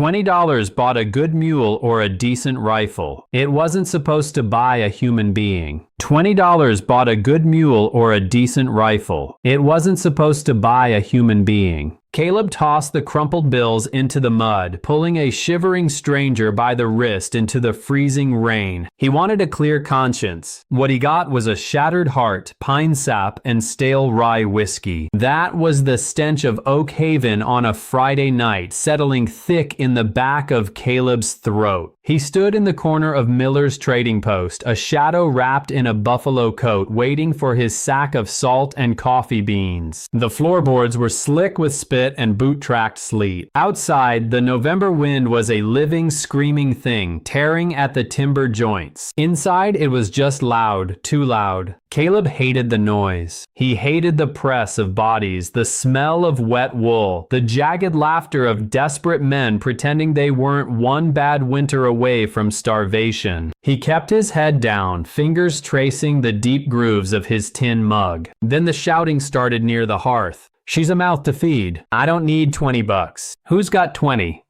$20 bought a good mule or a decent rifle. It wasn't supposed to buy a human being. $20 bought a good mule or a decent rifle. It wasn't supposed to buy a human being. Caleb tossed the crumpled bills into the mud, pulling a shivering stranger by the wrist into the freezing rain. He wanted a clear conscience. What he got was a shattered heart, pine sap, and stale rye whiskey. That was the stench of Oak Haven on a Friday night, settling thick in the back of Caleb's throat. He stood in the corner of Miller's Trading Post, a shadow wrapped in a buffalo coat, waiting for his sack of salt and coffee beans. The floorboards were slick with spit and boot-tracked sleet. Outside, the November wind was a living, screaming thing, tearing at the timber joints. Inside, it was just loud, too loud. Caleb hated the noise. He hated the press of bodies, the smell of wet wool, the jagged laughter of desperate men pretending they weren't one bad winter away from starvation. He kept his head down, fingers tracing the deep grooves of his tin mug. Then the shouting started near the hearth. "She's a mouth to feed. I don't need $20. Who's got 20?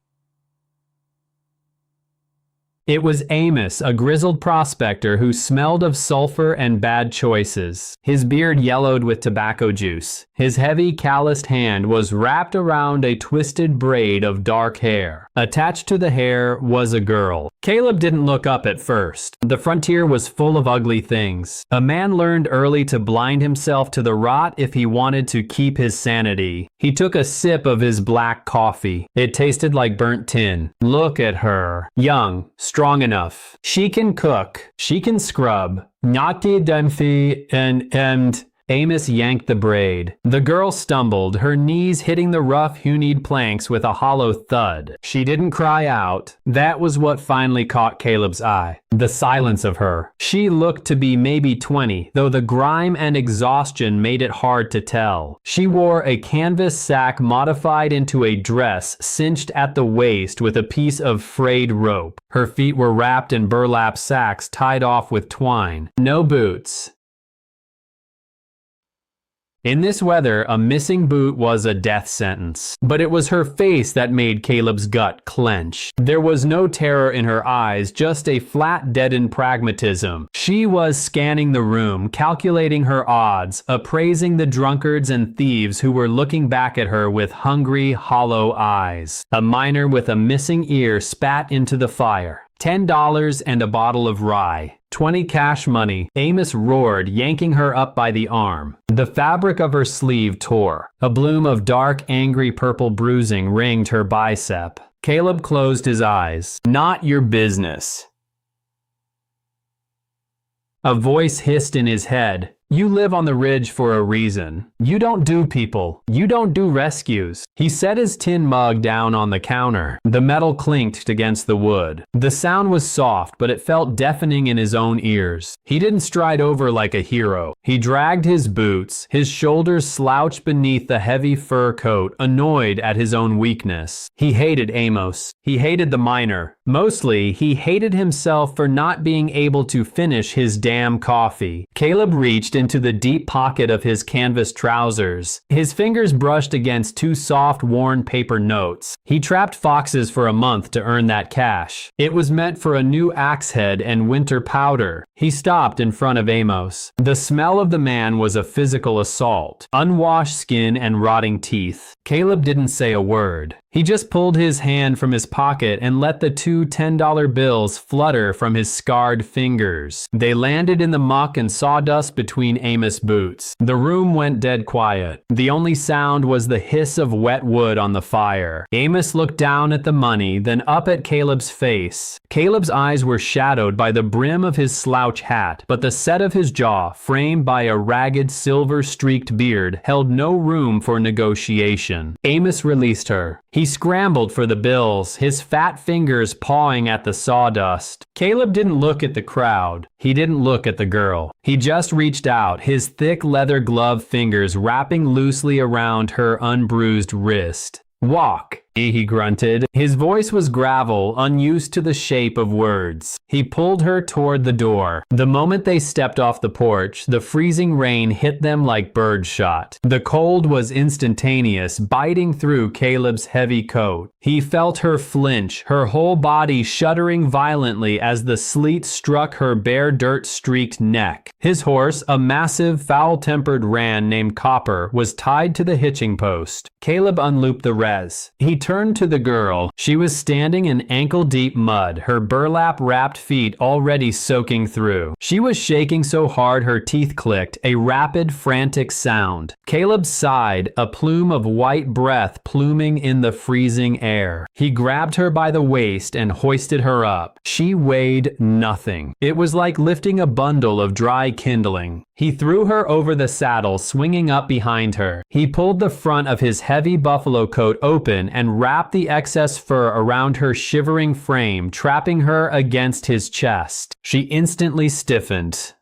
It was Amos, a grizzled prospector who smelled of sulfur and bad choices. His beard yellowed with tobacco juice. His heavy, calloused hand was wrapped around a twisted braid of dark hair. Attached to the hair was a girl. Caleb didn't look up at first. The frontier was full of ugly things. A man learned early to blind himself to the rot if he wanted to keep his sanity. He took a sip of his black coffee. It tasted like burnt tin. Look at her. Young, strong enough. She can cook. She can scrub. Naughty Dunphy and Amos yanked the braid. The girl stumbled, her knees hitting the rough hewn planks with a hollow thud. She didn't cry out. That was what finally caught Caleb's eye. The silence of her. She looked to be maybe 20, though the grime and exhaustion made it hard to tell. She wore a canvas sack modified into a dress cinched at the waist with a piece of frayed rope. Her feet were wrapped in burlap sacks tied off with twine. No boots. In this weather, a missing boot was a death sentence. But it was her face that made Caleb's gut clench. There was no terror in her eyes, just a flat, deadened pragmatism. She was scanning the room, calculating her odds, appraising the drunkards and thieves who were looking back at her with hungry, hollow eyes. A miner with a missing ear spat into the fire. $10 and a bottle of rye. 20 cash money. Amos roared, yanking her up by the arm. The fabric of her sleeve tore. A bloom of dark, angry purple bruising ringed her bicep. Caleb closed his eyes. Not your business. A voice hissed in his head. You live on the ridge for a reason. You don't do people. You don't do rescues. He set his tin mug down on the counter. The metal clinked against the wood. The sound was soft, but it felt deafening in his own ears. He didn't stride over like a hero. He dragged his boots. His shoulders slouched beneath the heavy fur coat, annoyed at his own weakness. He hated Amos. He hated the miner. Mostly, he hated himself for not being able to finish his damn coffee. Caleb reached into the deep pocket of his canvas trousers. His fingers brushed against two soft, worn paper notes. He trapped foxes for a month to earn that cash. It was meant for a new axe head and winter powder. He stopped in front of Amos. The smell of the man was a physical assault. Unwashed skin and rotting teeth. Caleb didn't say a word. He just pulled his hand from his pocket and let the two $10 bills flutter from his scarred fingers. They landed in the muck and sawdust between Amos' boots. The room went dead quiet. The only sound was the hiss of wet wood on the fire. Amos looked down at the money, then up at Caleb's face. Caleb's eyes were shadowed by the brim of his slouch hat, but the set of his jaw, framed by a ragged silver-streaked beard, held no room for negotiation. Amos released her. He scrambled for the bills, his fat fingers pawing at the sawdust. Caleb didn't look at the crowd. He didn't look at the girl. He just reached out, his thick leather glove fingers wrapping loosely around her unbruised wrist. Walk. He grunted. His voice was gravel, unused to the shape of words. He pulled her toward the door. The moment they stepped off the porch, the freezing rain hit them like birdshot. The cold was instantaneous, biting through Caleb's heavy coat. He felt her flinch, her whole body shuddering violently as the sleet struck her bare dirt-streaked neck. His horse, a massive, foul-tempered ram named Copper, was tied to the hitching post. Caleb unlooped the res. He turned to the girl. She was standing in ankle-deep mud, her burlap-wrapped feet already soaking through. She was shaking so hard her teeth clicked, a rapid, frantic sound. Caleb sighed, a plume of white breath pluming in the freezing air. He grabbed her by the waist and hoisted her up. She weighed nothing. It was like lifting a bundle of dry kindling. He threw her over the saddle, swinging up behind her. He pulled the front of his heavy buffalo coat open and wrapped the excess fur around her shivering frame, trapping her against his chest. She instantly stiffened.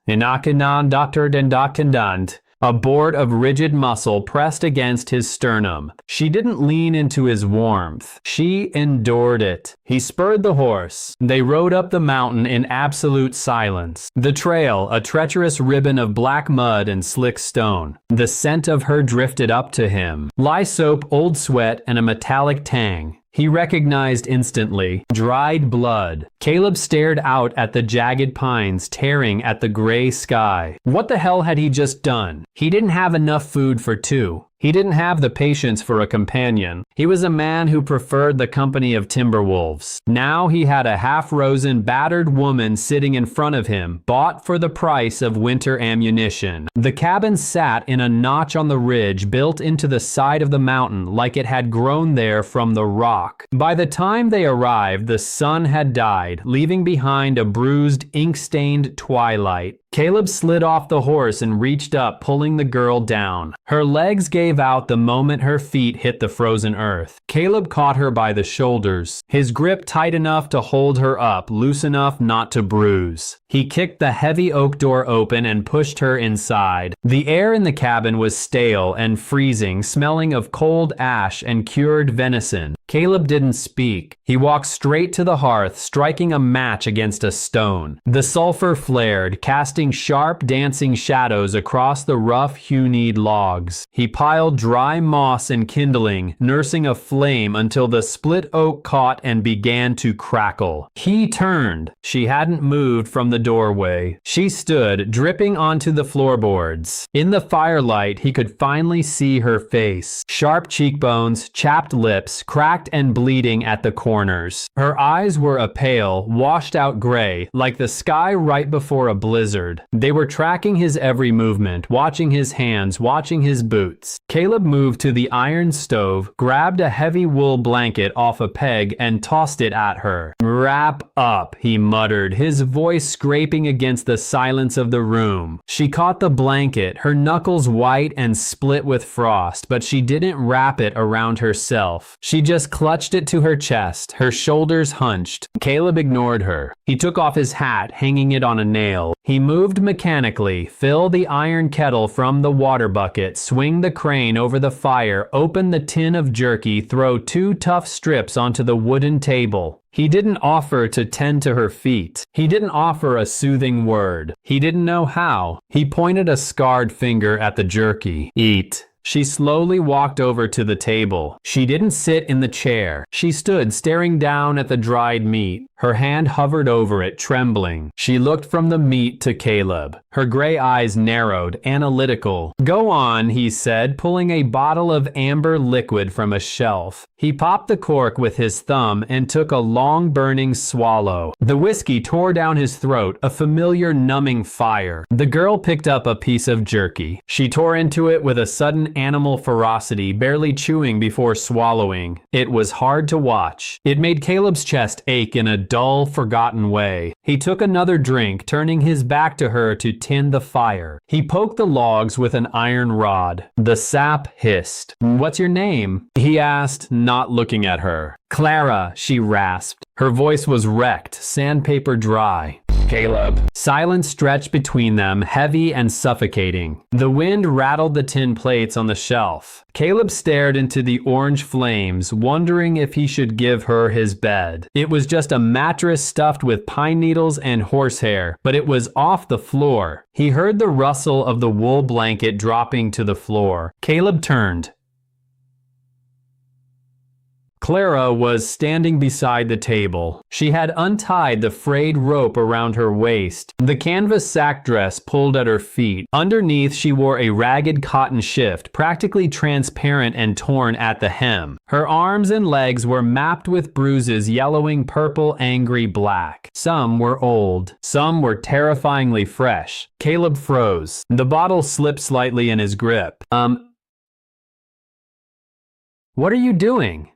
A board of rigid muscle pressed against his sternum. She didn't lean into his warmth. She endured it. He spurred the horse. They rode up the mountain in absolute silence. The trail, a treacherous ribbon of black mud and slick stone. The scent of her drifted up to him. Lye soap, old sweat, and a metallic tang. He recognized instantly. Dried blood. Caleb stared out at the jagged pines tearing at the gray sky. What the hell had he just done? He didn't have enough food for two. He didn't have the patience for a companion. He was a man who preferred the company of timber wolves. Now he had a half-frozen, battered woman sitting in front of him, bought for the price of winter ammunition. The cabin sat in a notch on the ridge built into the side of the mountain like it had grown there from the rock. By the time they arrived, the sun had died, leaving behind a bruised, ink-stained twilight. Caleb slid off the horse and reached up, pulling the girl down. Her legs gave out the moment her feet hit the frozen earth. Caleb caught her by the shoulders, his grip tight enough to hold her up, loose enough not to bruise. He kicked the heavy oak door open and pushed her inside. The air in the cabin was stale and freezing, smelling of cold ash and cured venison. Caleb didn't speak. He walked straight to the hearth, striking a match against a stone. The sulfur flared, casting sharp, dancing shadows across the rough, hewn logs. He piled dry moss and kindling, nursing a flame until the split oak caught and began to crackle. He turned. She hadn't moved from the doorway. She stood, dripping onto the floorboards. In the firelight, he could finally see her face. Sharp cheekbones, chapped lips, cracked and bleeding at the corners. Her eyes were a pale, washed-out gray, like the sky right before a blizzard. They were tracking his every movement, watching his hands, watching his boots. Caleb moved to the iron stove, grabbed a heavy wool blanket off a peg, and tossed it at her. "Wrap up," he muttered, his voice scraping against the silence of the room. She caught the blanket, her knuckles white and split with frost, but she didn't wrap it around herself. She just clutched it to her chest, her shoulders hunched. Caleb ignored her. He took off his hat, hanging it on a nail. He moved mechanically, fill the iron kettle from the water bucket, swing the crane over the fire, open the tin of jerky, throw 2 tough strips onto the wooden table. He didn't offer to tend to her feet. He didn't offer a soothing word. He didn't know how. He pointed a scarred finger at the jerky. "Eat." She slowly walked over to the table. She didn't sit in the chair. She stood staring down at the dried meat. Her hand hovered over it, trembling. She looked from the meat to Caleb. Her gray eyes narrowed, analytical. "Go on," he said, pulling a bottle of amber liquid from a shelf. He popped the cork with his thumb and took a long burning swallow. The whiskey tore down his throat, a familiar numbing fire. The girl picked up a piece of jerky. She tore into it with a sudden animal ferocity, barely chewing before swallowing. It was hard to watch. It made Caleb's chest ache in a dull, forgotten way. He took another drink, turning his back to her to tend the fire. He poked the logs with an iron rod. The sap hissed. "What's your name?" he asked, not looking at her. "Clara," she rasped. Her voice was wrecked, sandpaper dry. Caleb. Silence stretched between them, heavy and suffocating. The wind rattled the tin plates on the shelf. Caleb stared into the orange flames, wondering if he should give her his bed. It was just a mattress stuffed with pine needles and horsehair, but it was off the floor. He heard the rustle of the wool blanket dropping to the floor. Caleb turned. Clara was standing beside the table. She had untied the frayed rope around her waist, the canvas sack dress pulled at her feet. Underneath, she wore a ragged cotton shift, practically transparent and torn at the hem. Her arms and legs were mapped with bruises yellowing purple, angry black. Some were old. Some were terrifyingly fresh. Caleb froze. The bottle slipped slightly in his grip. What are you doing?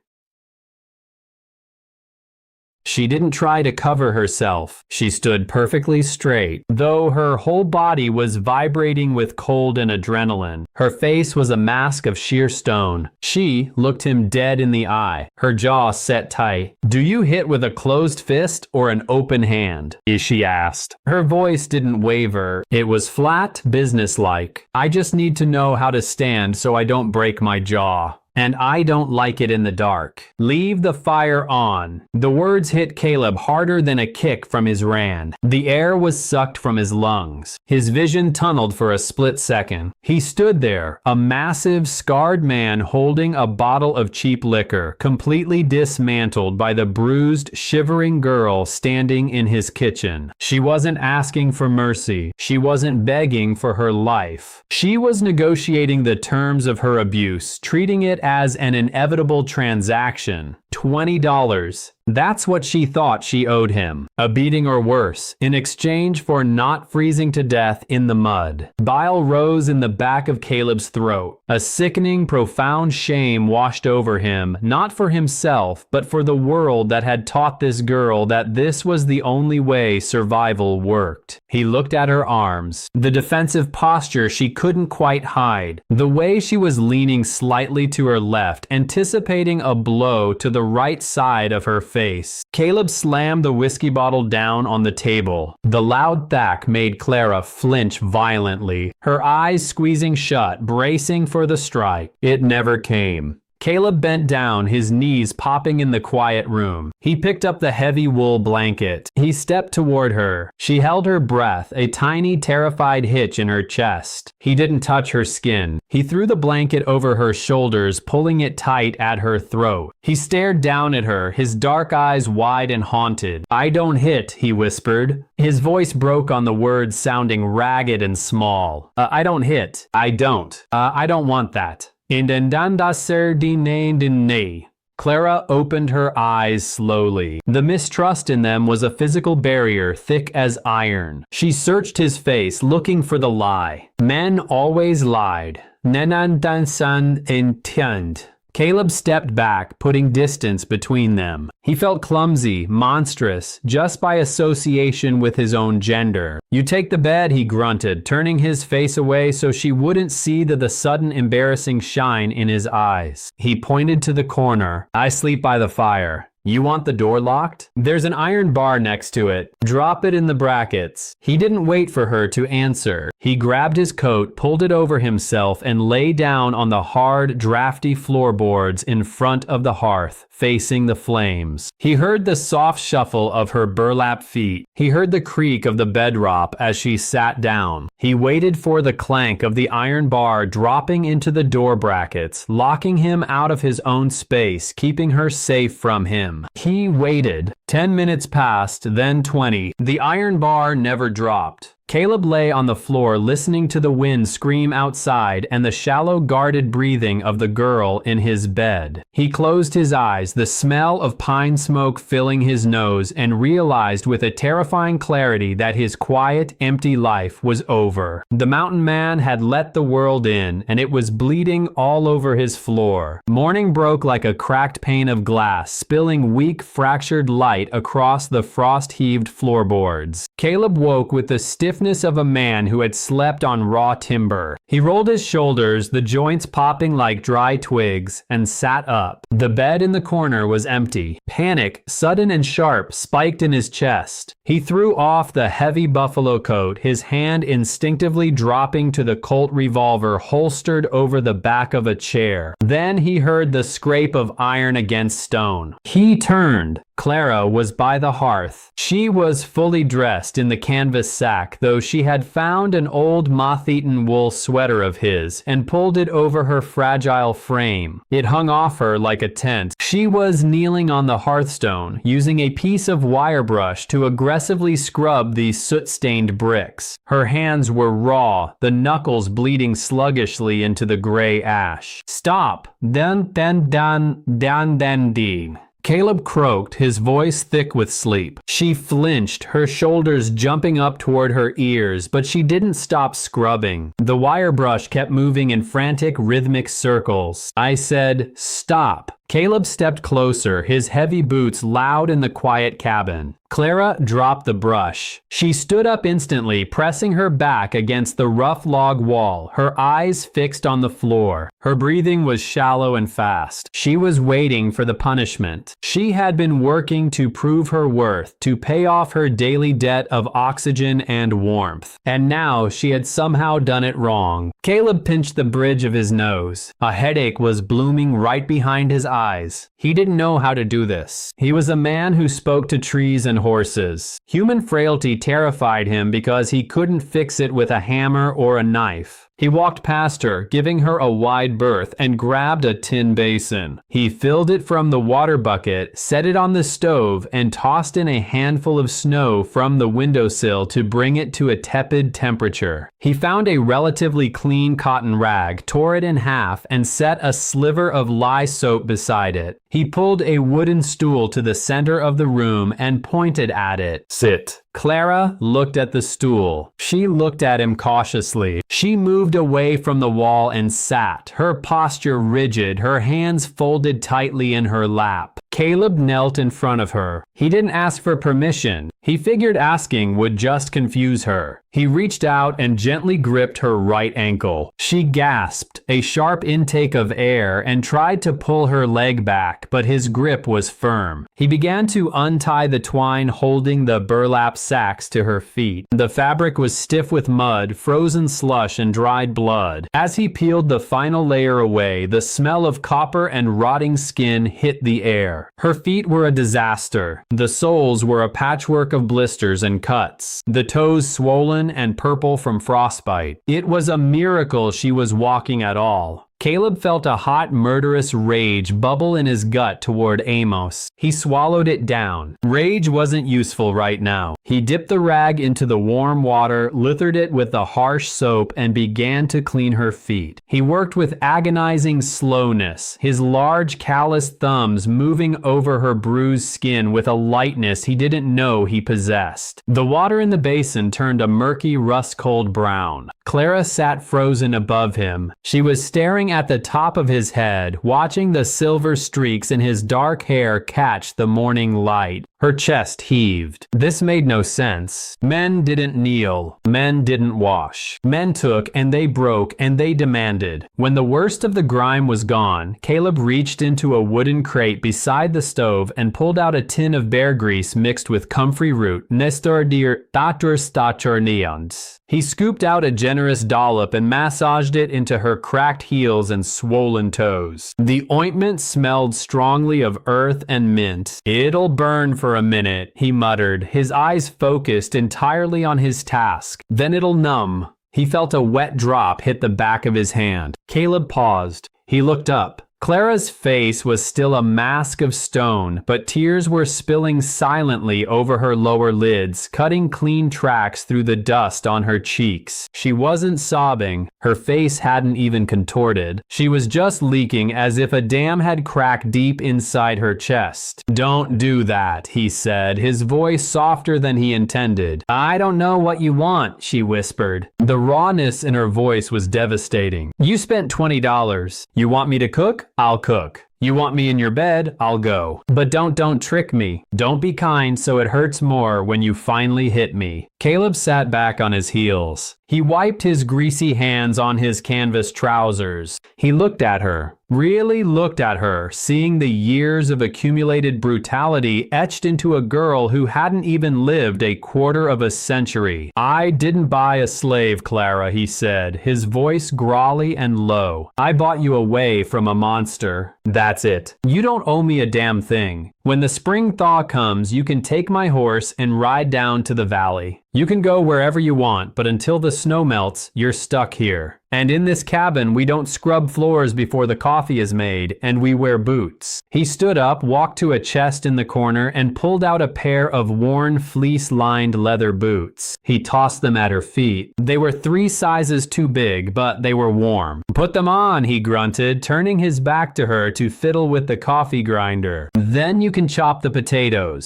She didn't try to cover herself. She stood perfectly straight, though her whole body was vibrating with cold and adrenaline. Her face was a mask of sheer stone. She looked him dead in the eye, her jaw set tight. "Do you hit with a closed fist or an open hand?" she asked. Her voice didn't waver. It was flat, businesslike. "I just need to know how to stand so I don't break my jaw. And I don't like it in the dark. Leave the fire on." The words hit Caleb harder than a kick from his ran. The air was sucked from his lungs. His vision tunneled for a split second. He stood there, a massive, scarred man holding a bottle of cheap liquor, completely dismantled by the bruised, shivering girl standing in his kitchen. She wasn't asking for mercy. She wasn't begging for her life. She was negotiating the terms of her abuse, treating it as an inevitable transaction. $20. That's what she thought she owed him. A beating or worse, in exchange for not freezing to death in the mud. Bile rose in the back of Caleb's throat. A sickening, profound shame washed over him, not for himself, but for the world that had taught this girl that this was the only way survival worked. He looked at her arms, the defensive posture she couldn't quite hide, the way she was leaning slightly to her left, anticipating a blow to the right side of her face. Caleb slammed the whiskey bottle down on the table. The loud thwack made Clara flinch violently, her eyes squeezing shut, bracing for the strike. It never came. Caleb bent down, his knees popping in the quiet room. He picked up the heavy wool blanket. He stepped toward her. She held her breath, a tiny, terrified hitch in her chest. He didn't touch her skin. He threw the blanket over her shoulders, pulling it tight at her throat. He stared down at her, his dark eyes wide and haunted. "I don't hit," he whispered. His voice broke on the words sounding ragged and small. I don't hit. I don't. I don't want that. Indendanda ser dinay. Clara opened her eyes slowly. The mistrust in them was a physical barrier thick as iron. She searched his face, looking for the lie. Men always lied. Nenandansan intend. Caleb stepped back, putting distance between them. He felt clumsy, monstrous, just by association with his own gender. "You take the bed," he grunted, turning his face away so she wouldn't see the sudden embarrassing shine in his eyes. He pointed to the corner. "I sleep by the fire. You want the door locked? There's an iron bar next to it. Drop it in the brackets." He didn't wait for her to answer. He grabbed his coat, pulled it over himself, and lay down on the hard, drafty floorboards in front of the hearth, facing the flames. He heard the soft shuffle of her burlap feet. He heard the creak of the bedrock as she sat down. He waited for the clank of the iron bar dropping into the door brackets, locking him out of his own space, keeping her safe from him. He waited. 10 minutes passed, then 20. The iron bar never dropped. Caleb lay on the floor listening to the wind scream outside and the shallow guarded breathing of the girl in his bed. He closed his eyes, the smell of pine smoke filling his nose, and realized with a terrifying clarity that his quiet, empty life was over. The mountain man had let the world in, and it was bleeding all over his floor. Morning broke like a cracked pane of glass, spilling weak, fractured light across the frost-heaved floorboards. Caleb woke with the stiff stiffness of a man who had slept on raw timber. He rolled his shoulders, the joints popping like dry twigs, and sat up. The bed in the corner was empty. Panic, sudden and sharp, spiked in his chest. He threw off the heavy buffalo coat, his hand instinctively dropping to the Colt revolver holstered over the back of a chair. Then he heard the scrape of iron against stone. He turned. Clara was by the hearth. She was fully dressed in the canvas sack, though she had found an old moth-eaten wool sweater of his and pulled it over her fragile frame. It hung off her like a tent. She was kneeling on the hearthstone, using a piece of wire brush to aggressively scrub the soot-stained bricks. Her hands were raw, the knuckles bleeding sluggishly into the gray ash. "Stop! Then, dee." Caleb croaked, his voice thick with sleep. She flinched, her shoulders jumping up toward her ears, but she didn't stop scrubbing. The wire brush kept moving in frantic, rhythmic circles. I said, "Stop." Caleb stepped closer, his heavy boots loud in the quiet cabin. Clara dropped the brush. She stood up instantly, pressing her back against the rough log wall, her eyes fixed on the floor. Her breathing was shallow and fast. She was waiting for the punishment. She had been working to prove her worth, to pay off her daily debt of oxygen and warmth. And now she had somehow done it wrong. Caleb pinched the bridge of his nose. A headache was blooming right behind his eyes. He didn't know how to do this. He was a man who spoke to trees and horses. Human frailty terrified him because he couldn't fix it with a hammer or a knife. He walked past her, giving her a wide berth, and grabbed a tin basin. He filled it from the water bucket, set it on the stove, and tossed in a handful of snow from the windowsill to bring it to a tepid temperature. He found a relatively clean cotton rag, tore it in half, and set a sliver of lye soap beside it. He pulled a wooden stool to the center of the room and pointed at it. "Sit." Clara looked at the stool. She looked at him cautiously. She moved away from the wall and sat, her posture rigid, her hands folded tightly in her lap. Caleb knelt in front of her. He didn't ask for permission. He figured asking would just confuse her. He reached out and gently gripped her right ankle. She gasped, a sharp intake of air, and tried to pull her leg back, but his grip was firm. He began to untie the twine holding the burlap sacks to her feet. The fabric was stiff with mud, frozen slush, and dried blood. As he peeled the final layer away, the smell of copper and rotting skin hit the air. Her feet were a disaster. The soles were a patchwork of blisters and cuts, the toes swollen and purple from frostbite. It was a miracle she was walking at all. Caleb felt a hot, murderous rage bubble in his gut toward Amos. He swallowed it down. Rage wasn't useful right now. He dipped the rag into the warm water, lathered it with the harsh soap, and began to clean her feet. He worked with agonizing slowness, his large, calloused thumbs moving over her bruised skin with a lightness he didn't know he possessed. The water in the basin turned a murky, rust-cold brown. Clara sat frozen above him. She was staring at the top of his head, watching the silver streaks in his dark hair catch the morning light. Her chest heaved. This made no sense. Men didn't kneel. Men didn't wash. Men took and they broke and they demanded. When the worst of the grime was gone, Caleb reached into a wooden crate beside the stove and pulled out a tin of bear grease mixed with comfrey root, Nestor dir tatur statur neons. He scooped out a generous dollop and massaged it into her cracked heels and swollen toes. The ointment smelled strongly of earth and mint. "It'll burn for a minute," he muttered, his eyes focused entirely on his task. "Then it'll numb." He felt a wet drop hit the back of his hand. Caleb paused. He looked up. Clara's face was still a mask of stone, but tears were spilling silently over her lower lids, cutting clean tracks through the dust on her cheeks. She wasn't sobbing. Her face hadn't even contorted. She was just leaking as if a dam had cracked deep inside her chest. "Don't do that," he said, his voice softer than he intended. "I don't know what you want," she whispered. The rawness in her voice was devastating. "You spent $20. You want me to cook? I'll cook." You want me in your bed? I'll go. But don't trick me. Don't be kind so it hurts more when you finally hit me. Caleb sat back on his heels. He wiped his greasy hands on his canvas trousers. He looked at her, really looked at her, seeing the years of accumulated brutality etched into a girl who hadn't even lived a quarter of a century. I didn't buy a slave, Clara, he said, his voice growly and low. I bought you away from a monster. That's it. You don't owe me a damn thing. When the spring thaw comes, you can take my horse and ride down to the valley. You can go wherever you want, but until the snow melts, you're stuck here. And in this cabin, we don't scrub floors before the coffee is made, and we wear boots. He stood up, walked to a chest in the corner, and pulled out a pair of worn, fleece-lined leather boots. He tossed them at her feet. They were 3 sizes too big, but they were warm. Put them on, he grunted, turning his back to her to fiddle with the coffee grinder. Then you can chop the potatoes.